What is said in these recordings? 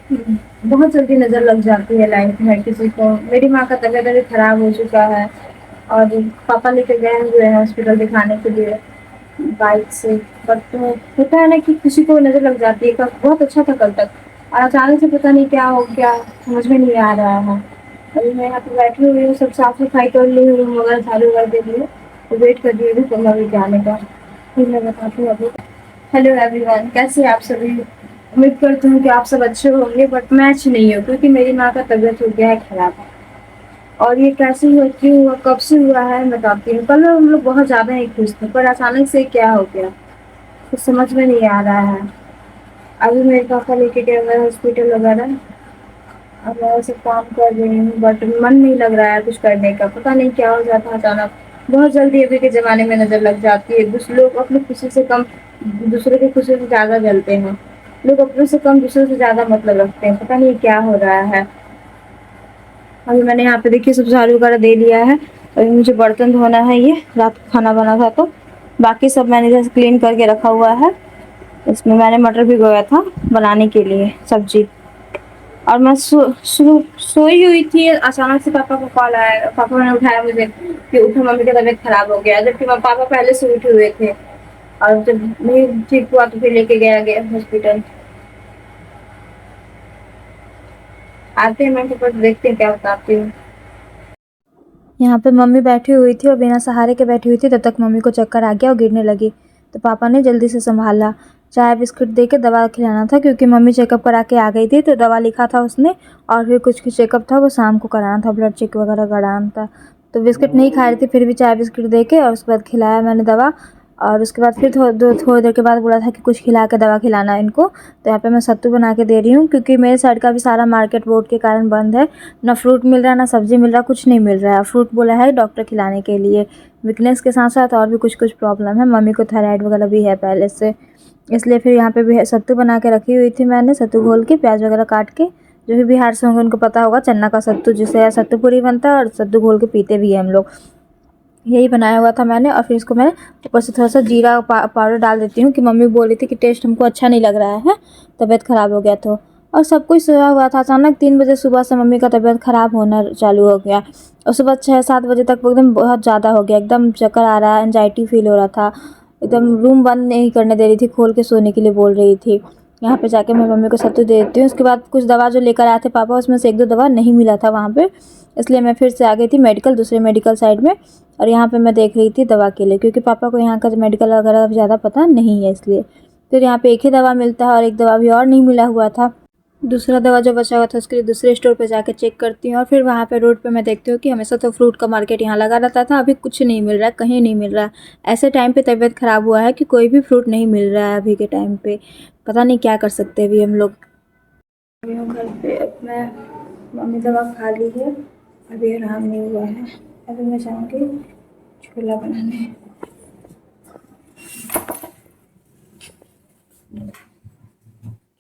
बहुत जल्दी नज़र लग जाती है लाइफ में किसी को। मेरी माँ का तबीयत अभी खराब हो चुका है और पापा लेके गए हुए हैं हॉस्पिटल दिखाने के लिए बाइक से। बट होता है ना कि किसी को नज़र लग जाती है। कल बहुत अच्छा था कल तक और अचानक से पता नहीं क्या हो गया, समझ में नहीं आ रहा है। अभी मैं यहाँ पे बैठी हुई हूँ, सब साफ सफाई कर ली हूँ, रूम वगैरह झाड़ू वगैरह दे दी हूँ, तो वेट कर रही हूँ पंद्रह मिनट के आने का। फिर मैं बताती हूँ अभी। हेलो एवरीवन, कैसे हैं आप सभी? उम्मीद करती हूँ कि आप सब अच्छे होंगे, बट मैं अच्छी नहीं हूँ क्योंकि मेरी माँ का तबीयत हो गया है खराब। और ये कैसे हुआ, क्यों हुआ, कब से हुआ है, मैं बताती हूँ। कल हम लोग बहुत ज़्यादा ही खुश थे, पर अचानक से क्या हो गया कुछ समझ में नहीं आ रहा है। अभी मेरे पापा लेके गए हुए हॉस्पिटल वगैरह। अब मैं सब काम कर रही हूँ, बट मन नहीं लग रहा है कुछ करने का। पता नहीं क्या हो जाता है अचानक। बहुत जल्दी अभी के ज़माने में नज़र लग जाती है। कुछ लोग अपनी खुशी से कम दूसरे की खुशी से ज़्यादा जलते हैं। लोग अपने से कम दूसरे से ज़्यादा मतलब रखते हैं। पता नहीं क्या हो रहा है। अभी मैंने यहाँ पे देखिए सब झाड़ू वगैरह दे दिया है। अभी मुझे बर्तन धोना है, ये रात को खाना बना था तो बाकी सब मैंने जैसे क्लीन करके रखा हुआ है। इसमें मैंने मटर भिगोया था बनाने के लिए सब्जी। और मैं सोई हुई थी, अचानक से पापा का कॉल आया। पापा ने उठाया मुझे कि उठो, मम्मी का तबीयत खराब हो गया, जबकि पापा पहले से उठे हुए थे। और जब नहीं ठीक हुआ तो फिर लेके गया हॉस्पिटल। आते हैं मैं पापा, देखते हैं क्या बताती हूँ। यहाँ पे मम्मी बैठी हुई थी और बिना सहारे के बैठी हुई थी। तब तक मम्मी को चक्कर आ गया और गिरने लगी, तो पापा ने जल्दी से संभाला। चाय बिस्कुट दे के दवा खिलाना था क्योंकि मम्मी चेकअप करा के आ गई थी, तो दवा लिखा था उसने। और फिर कुछ चेकअप था वो शाम को कराना था, ब्लड चेक वगैरह कराना था। तो बिस्किट नहीं खा रही थी, फिर भी चाय बिस्किट दे के और उसके बाद खिलाया मैंने दवा। और उसके बाद फिर थोड़ी देर के बाद बोला था कि कुछ खिला के दवा खिलाना इनको। तो यहाँ पे मैं सत्तू बना के दे रही हूँ क्योंकि मेरे साइड का भी सारा मार्केट बोर्ड के कारण बंद है। ना फ्रूट मिल रहा है, ना सब्जी मिल रहा, कुछ नहीं मिल रहा है। फ्रूट बोला है डॉक्टर खिलाने के लिए। वीकनेस के साथ साथ और भी कुछ कुछ प्रॉब्लम है। मम्मी को थायराइड वगैरह भी है पहले से, इसलिए फिर यहाँ पे भी सत्तू बना के रखी हुई थी मैंने। सत्तू घोल के प्याज वगैरह काट के, जो भी बिहार से होंगे उनको पता होगा चन्ना का सत्तू जिसे सत्तू पूरी बनता है, और सत्तू घोल के पीते भी हैं हम लोग। यही बनाया हुआ था मैंने। और फिर इसको मैं ऊपर से थोड़ा सा जीरा पाउडर डाल देती हूँ कि मम्मी बोल रही थी कि टेस्ट हमको अच्छा नहीं लग रहा है, तबीयत ख़राब हो गया तो। और सब कुछ सोया हुआ था। अचानक 3 बजे सुबह से मम्मी का तबीयत ख़राब होना चालू हो गया और सुबह 6-7 बजे तक एकदम बहुत ज़्यादा हो गया। एकदम चक्कर आ रहा है, एंजाइटी फील हो रहा था। एकदम रूम बंद नहीं करने दे रही थी, खोल के सोने के लिए बोल रही थी। यहाँ पे जाके मैं मम्मी को सत्तू दे देती हूँ। उसके बाद कुछ दवा जो लेकर आए थे पापा, उसमें से 1-2 दवा नहीं मिला था वहाँ पे, इसलिए मैं फिर से आ गई थी मेडिकल, दूसरे मेडिकल साइड में। और यहाँ पे मैं देख रही थी दवा के लिए, क्योंकि पापा को यहाँ का मेडिकल वगैरह ज़्यादा पता नहीं है इसलिए। फिर यहाँ पे एक ही दवा मिलता है और एक दवा भी और नहीं मिला हुआ था। दूसरा दवा जो बचा हुआ था उसके लिए दूसरे स्टोर पे जाके चेक करती हूँ। और फिर वहाँ पे रोड पे मैं देखती हूँ कि हमेशा तो फ्रूट का मार्केट यहाँ लगा रहता था, अभी कुछ नहीं मिल रहा है, कहीं नहीं मिल रहा है। ऐसे टाइम पे तबीयत ख़राब हुआ है कि कोई भी फ्रूट नहीं मिल रहा है अभी के टाइम पे। पता नहीं क्या कर सकते हैं अभी हम लोग। अभी हूँ घर पे, अब मैं मम्मी दवा खा ली है, अभी आराम नहीं हुआ है। अभी मैं जाऊँगी छोला बनाने।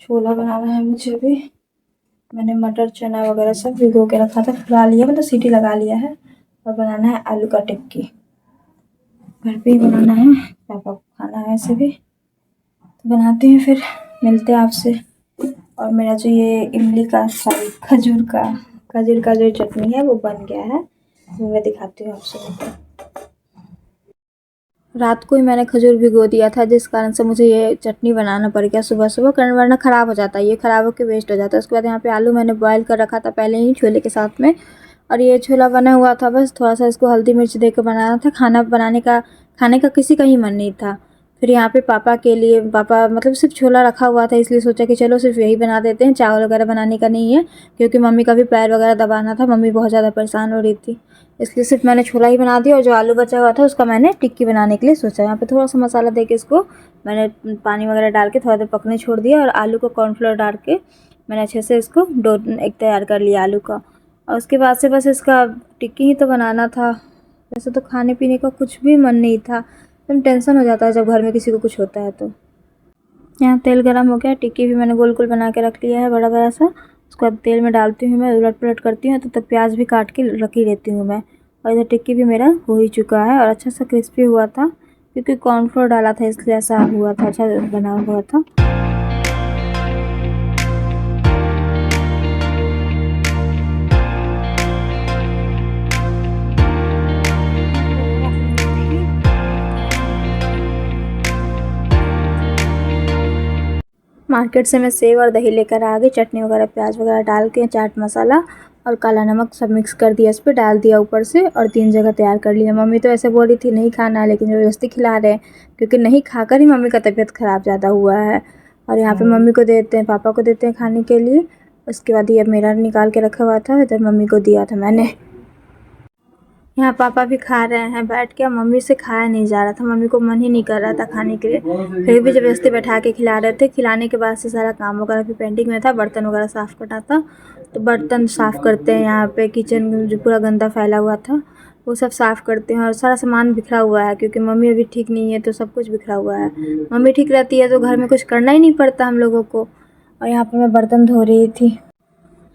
छोला बनाना है मुझे अभी। मैंने मटर चना वगैरह सब भिगो के रखा था, फुला लिया, मतलब सीटी लगा लिया है। और बनाना है आलू का टिक्की, घर पे ही बनाना है, पापा को खाना है ऐसे भी। तो बनाते हैं, फिर मिलते हैं आपसे। और मेरा जो ये इमली का, सॉरी खजूर का जो चटनी है वो बन गया है, वो मैं दिखाती हूँ आपसे। रात को ही मैंने खजूर भिगो दिया था, जिस कारण से मुझे ये चटनी बनाना पड़ गया सुबह सुबह, कारण वरना ख़राब हो जाता है, ये ख़राब होकर वेस्ट हो जाता है। उसके बाद यहाँ पे आलू मैंने बॉयल कर रखा था पहले ही छोले के साथ में, और ये छोला बना हुआ था। बस थोड़ा सा इसको हल्दी मिर्च दे कर बनाना था। खाने का किसी का ही मन नहीं था। फिर यहाँ पे पापा के लिए, पापा मतलब सिर्फ छोला रखा हुआ था, इसलिए सोचा कि चलो सिर्फ यही बना देते हैं, चावल वगैरह बनाने का नहीं है, क्योंकि मम्मी का भी पैर वगैरह दबाना था। मम्मी बहुत ज़्यादा परेशान हो रही थी, इसलिए सिर्फ मैंने छोला ही बना दिया। और जो आलू बचा हुआ था उसका मैंने टिक्की बनाने के लिए सोचा। यहाँ पे थोड़ा सा मसाला दे के इसको मैंने पानी वगैरह डाल के थोड़ा देर पकने छोड़ दिया, और आलू को कॉर्नफ्लोर डाल के मैंने अच्छे से इसको डो एक तैयार कर लिया आलू का। और उसके बाद से बस इसका टिक्की ही तो बनाना था। वैसे तो खाने पीने का कुछ भी मन नहीं था, एकदम टेंशन हो जाता है जब घर में किसी को कुछ होता है तो। यहाँ तेल गरम हो गया, टिक्की भी मैंने गोल गोल बना के रख लिया है बड़ा बड़ा सा। उसको बाद तेल में डालती हूँ, मैं उलट पलट करती हूँ, तो तब प्याज भी काट के रख ही लेती हूँ मैं। और इधर टिक्की भी मेरा हो ही चुका है और अच्छा सा क्रिस्पी हुआ था, क्योंकि कॉर्नफ्लोर डाला था इसलिए ऐसा हुआ था, अच्छा बना हुआ था। मार्केट से मैं सेव और दही लेकर आ गई, चटनी वगैरह प्याज वगैरह डाल के चाट मसाला और काला नमक सब मिक्स कर दिया, इस पर डाल दिया ऊपर से और 3 जगह तैयार कर लिया। मम्मी तो ऐसे बोल रही थी नहीं खाना है, लेकिन ज़बरदस्ती खिला रहे हैं क्योंकि नहीं खाकर ही मम्मी का तबीयत ख़राब ज़्यादा हुआ है। और यहाँ पे मम्मी को देते हैं, पापा को देते हैं खाने के लिए। उसके बाद ये मेरा निकाल के रखा हुआ था, इधर मम्मी को दिया था मैंने। यहाँ पापा भी खा रहे हैं बैठ के। मम्मी से खाया नहीं जा रहा था, मम्मी को मन ही नहीं कर रहा था खाने के लिए, फिर भी ज़बरदस्ती बैठा के खिला रहे थे। खिलाने के बाद से सारा काम वगैरह भी पेंडिंग में था, बर्तन वगैरह साफ़ करना था, तो बर्तन साफ़ करते हैं। यहाँ पे किचन जो पूरा गंदा फैला हुआ था वो सब साफ़ करते हैं, और सारा सामान बिखरा हुआ है क्योंकि मम्मी अभी ठीक नहीं है तो सब कुछ बिखरा हुआ है। मम्मी ठीक रहती है तो घर में कुछ करना ही नहीं पड़ता हम लोगों को। और यहाँ पर मैं बर्तन धो रही थी।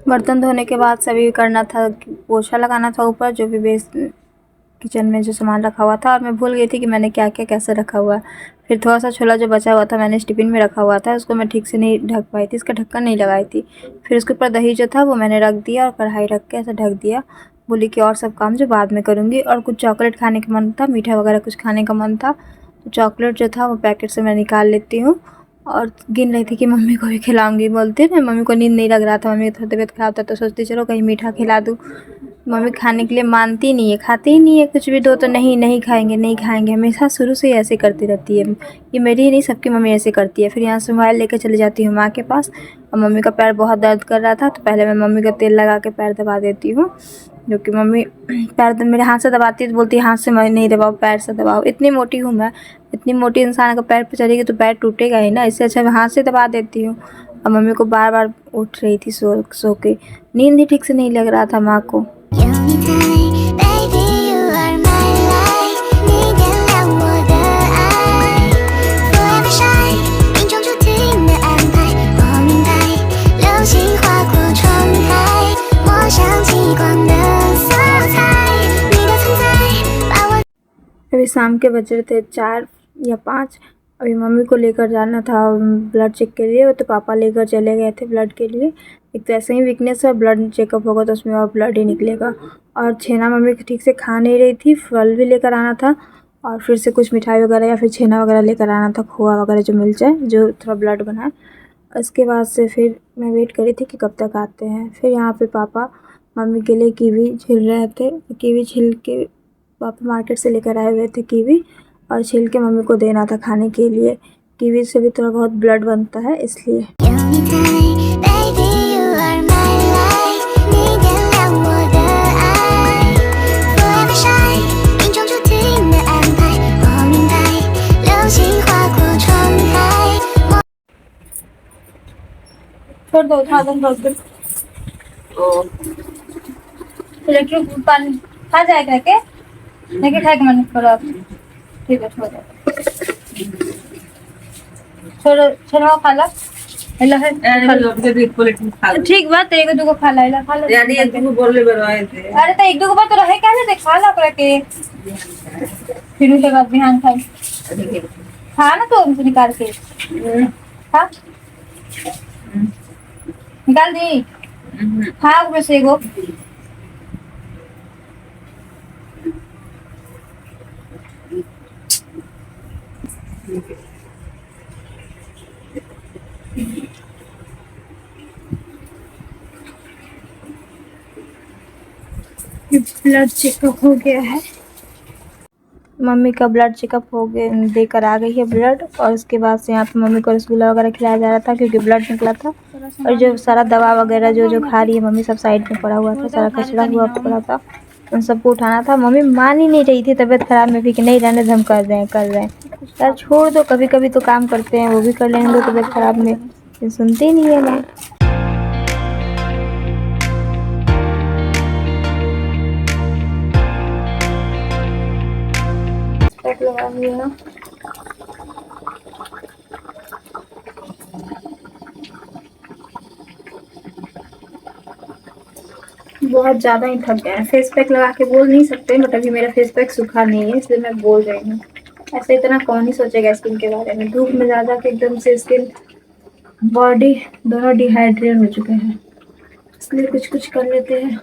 बर्तन धोने के बाद सभी करना था, पोछा लगाना था ऊपर जो भी बेस किचन में जो सामान रखा हुआ था, और मैं भूल गई थी कि मैंने क्या क्या कैसे रखा हुआ है। फिर थोड़ा सा छोला जो बचा हुआ था मैंने इस टिफ़िन में रखा हुआ था, उसको मैं ठीक से नहीं ढक पाई थी, इसका ढक्कन नहीं लगाई थी। फिर उसके ऊपर दही जो था वो मैंने रख दिया और कढ़ाई रख के ऐसे ढक दिया। बोली कि और सब काम जो बाद में करूँगी। और कुछ चॉकलेट खाने का मन था, मीठा वगैरह कुछ खाने का मन था, तो चॉकलेट जो था वो पैकेट से मैं निकाल लेती हूँ और गिन रही थी कि मम्मी को भी खिलाऊंगी। बोलते ना मम्मी को नींद नहीं लग रहा था, मम्मी की तबीयत ख़राब था, तो सोचती चलो कहीं मीठा खिला दूँ। मम्मी खाने के लिए मानती नहीं है, खाती ही नहीं है, कुछ भी दो तो नहीं नहीं खाएंगे नहीं खाएंगे, हमेशा शुरू से ही ऐसे करती रहती है। ये मेरी ही नहीं सबकी मम्मी ऐसे करती है। फिर यहाँ से मोबाइल लेकर चली जाती हूँ माँ के पास, और मम्मी का पैर बहुत दर्द कर रहा था तो पहले मैं मम्मी का तेल लगा के पैर दबा देती हूँ, जो कि मम्मी पैर मेरे हाथ से दबाती है तो बोलती है हाथ से मैं नहीं दबाओ, पैर से दबाओ। इतनी मोटी हूँ मैं, इतनी मोटी इंसान अगर पैर पे चलेगी तो पैर टूटेगा ही ना, इससे अच्छा मैं हाथ से दबा देती हूँ। और मम्मी को बार बार उठ रही थी सो के, नींद ही ठीक से नहीं लग रहा था माँ को। अभी शाम के बज रहे थे 4 या 5। अभी मम्मी को लेकर जाना था ब्लड चेक के लिए, तो पापा लेकर चले गए थे ब्लड के लिए। एक तो ऐसे ही वीकनेस है, ब्लड चेकअप होगा तो उसमें और ब्लड ही निकलेगा। और छेना मम्मी ठीक से खा नहीं रही थी, फल भी लेकर आना था और फिर से कुछ मिठाई वगैरह या फिर छेना वगैरह लेकर आना था, खोआ वगैरह जो मिल जाए जो थोड़ा ब्लड बनाए। उसके बाद से फिर मैं वेट करी थी कि कब तक आते हैं। फिर यहाँ पे पापा मम्मी के लिए कीवी छिल रहे थे, कीवी छिल के पापा मार्केट से लेकर आए हुए थे कीवी, और छिल के मम्मी को देना था खाने के लिए। कीवी से भी थोड़ा बहुत ब्लड बनता है इसलिए। छोड़ दो, उठा दो, इलेक्ट्रिक पानी खा जाएगा क्या? नहीं खाएगा मन करो आप, ठीक है छोड़ दो, छोड़ो छोड़ो खा ला। ठीक बात है, एक दो को खा ला यानी एक दो को बोलले बरवाए थे। अरे तो एक दो को बात तो रहे क्या ना, खा ला ओकरा के, फिर उसके बाद बिहान खाए खा ना तो उनको निकाल के खा, निकाल दी खा उसमें से एगो। ब्लड चेकअप हो गया है, मम्मी का ब्लड चेकअप हो गया, देकर आ गई है ब्लड। और उसके बाद से यहाँ पे मम्मी को रसगुल्ला वगैरह खिलाया जा रहा था क्योंकि ब्लड निकला था। और जो सारा दवा वगैरह जो जो खा रही है मम्मी, सब साइड में पड़ा हुआ था, सारा कचरा हुआ पड़ा था, उन सबको उठाना था। मम्मी मान ही नहीं रही थी तबीयत खराब में भी कि नहीं रहने दे, हम कर रहे हैं यार, छोड़ दो, कभी कभी तो काम करते हैं, वो भी कर लेंगे तबीयत खराब में, सुनते ही नहीं है ना। लगा लिया, बहुत ज़्यादा ही थक गए हैं। फेस पैक लगा के बोल नहीं सकते, बट अभी मेरा फेस पैक सूखा नहीं है इसलिए मैं बोल रही हूँ। ऐसे इतना कौन ही सोचेगा स्किन के बारे में, धूप में ज़्यादा के एकदम से स्किन बॉडी दोनों डिहाइड्रेट हो चुके हैं, इसलिए कुछ कुछ कर लेते हैं।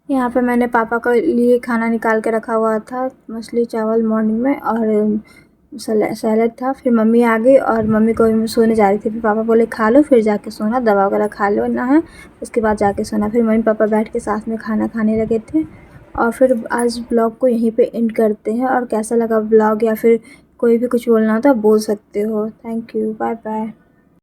यहाँ पे मैंने पापा के लिए खाना निकाल के रखा हुआ था, मछली चावल मॉर्निंग में, और सैलेड था। फिर मम्मी आ गई और मम्मी को सोने जा रही थी, फिर पापा बोले खा लो फिर जाके सोना, दवा वगैरह खा लो ना है, उसके बाद जाके सोना। फिर मम्मी पापा बैठ के साथ में खाना खाने लगे थे। और फिर आज ब्लॉग को यहीं पे एंड करते हैं। और कैसा लगा ब्लॉग या फिर कोई भी कुछ बोलना हो तो आप बोल सकते हो। Thank you, bye bye.